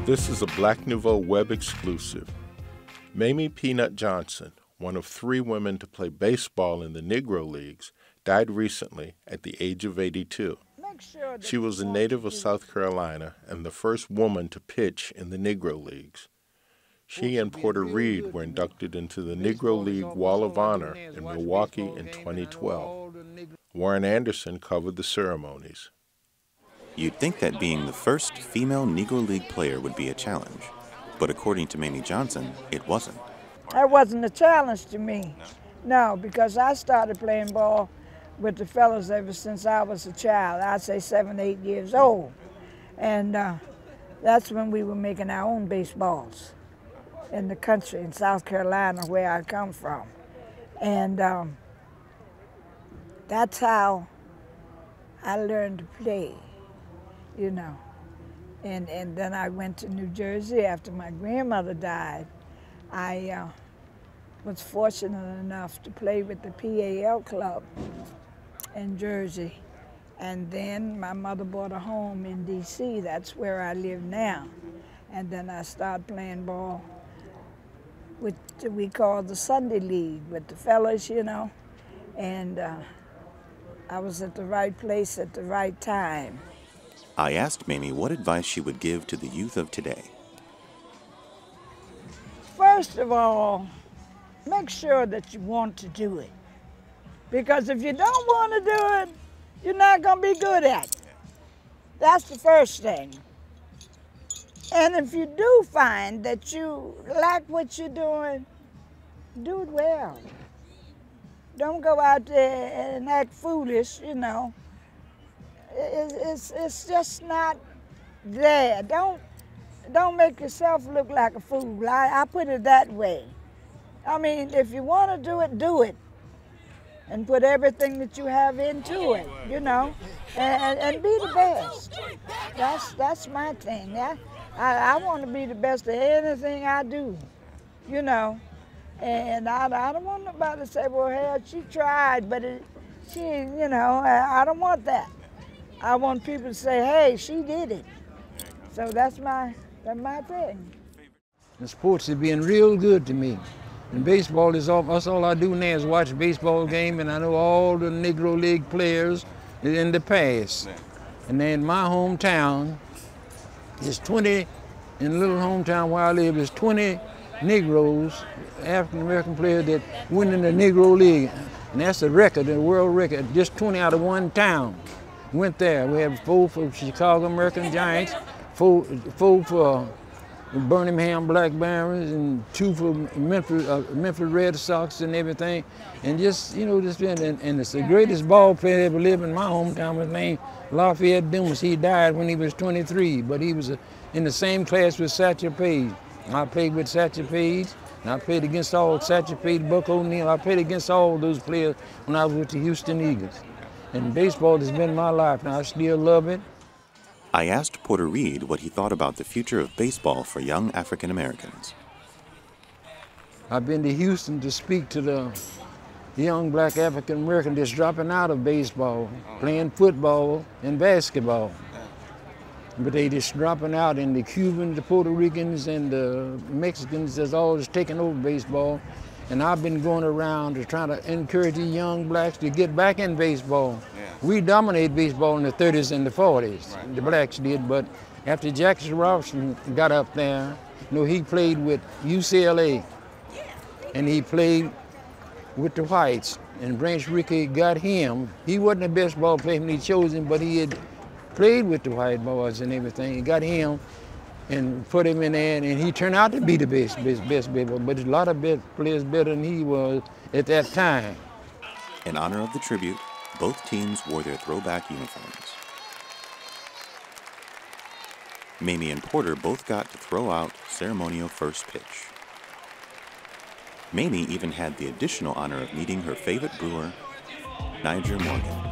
This is a Black Nouveau web exclusive. Mamie Peanut Johnson, one of 3 women to play baseball in the Negro Leagues, died recently at the age of 82. She was a native of South Carolina and the first woman to pitch in the Negro Leagues. She and Porter Reed were inducted into the Negro League Wall of Honor in Milwaukee in 2012. Warren Anderson covered the ceremonies. You'd think that being the first female Negro League player would be a challenge, but according to Mamie Johnson, it wasn't. That wasn't a challenge to me. No, because I started playing ball with the fellas ever since I was a child. I'd say 7, 8 years old. And that's when we were making our own baseballs in the country in South Carolina, where I come from. And that's how I learned to play, you know. And then I went to New Jersey after my grandmother died. I was fortunate enough to play with the PAL club in Jersey. And then my mother bought a home in D.C. That's where I live now. And then I started playing ball with what we call the Sunday League with the fellas, you know. And I was at the right place at the right time. I asked Mamie what advice she would give to the youth of today. First of all, make sure that you want to do it. Because if you don't want to do it, you're not going to be good at it. That's the first thing. And if you do find that you like what you're doing, do it well. Don't go out there and act foolish, you know. It's just not there. Don't make yourself look like a fool. I put it that way. I mean, if you want to do it, and put everything that you have into it, you know, and be the best. That's my thing. I want to be the best at anything I do, you know, and I don't want nobody to say, well, hell, she tried, but she, you know, I don't want that. I want people to say, hey, she did it. So that's my thing. The sports have been real good to me. And baseball is that's all I do now is watch a baseball game, and I know all the Negro League players in the past. And then my hometown is 20, in the little hometown where I live, is 20 Negroes, African-American players that went in the Negro League. And that's the record, the world record, just 20 out of one town went there. We have 4 for Chicago American Giants, 4 for Birmingham Black Barons, and 2 for Memphis Red Sox and everything. And just, you know, and it's the greatest ball player ever lived in my hometown was named Lafayette Dumas. He died when he was 23, but he was in the same class with Satchel Paige. I played with Satchel Paige, and I played against all Satchel Paige, Buck O'Neill. I played against all those players when I was with the Houston Eagles. And baseball has been my life, and I still love it. I asked Porter Reed what he thought about the future of baseball for young African Americans. I've been to Houston to speak to the young black African American that's dropping out of baseball, playing football and basketball. But they just dropping out, and the Cubans, the Puerto Ricans, and the Mexicans that's all just taking over baseball. And I've been going around to try to encourage the young blacks to get back in baseball. We dominated baseball in the 30s and the 40s, right. The blacks did, but after Jackson Robinson got up there, you know, he played with UCLA, and he played with the whites, and Branch Rickey got him. He wasn't the best ball player when he chose him, but he had played with the white boys and everything. He got him and put him in there, and he turned out to be the best baseball, but a lot of players better than he was at that time. In honor of the tribute, both teams wore their throwback uniforms. Mamie and Porter both got to throw out ceremonial first pitch. Mamie even had the additional honor of meeting her favorite brewer, Niger Morgan.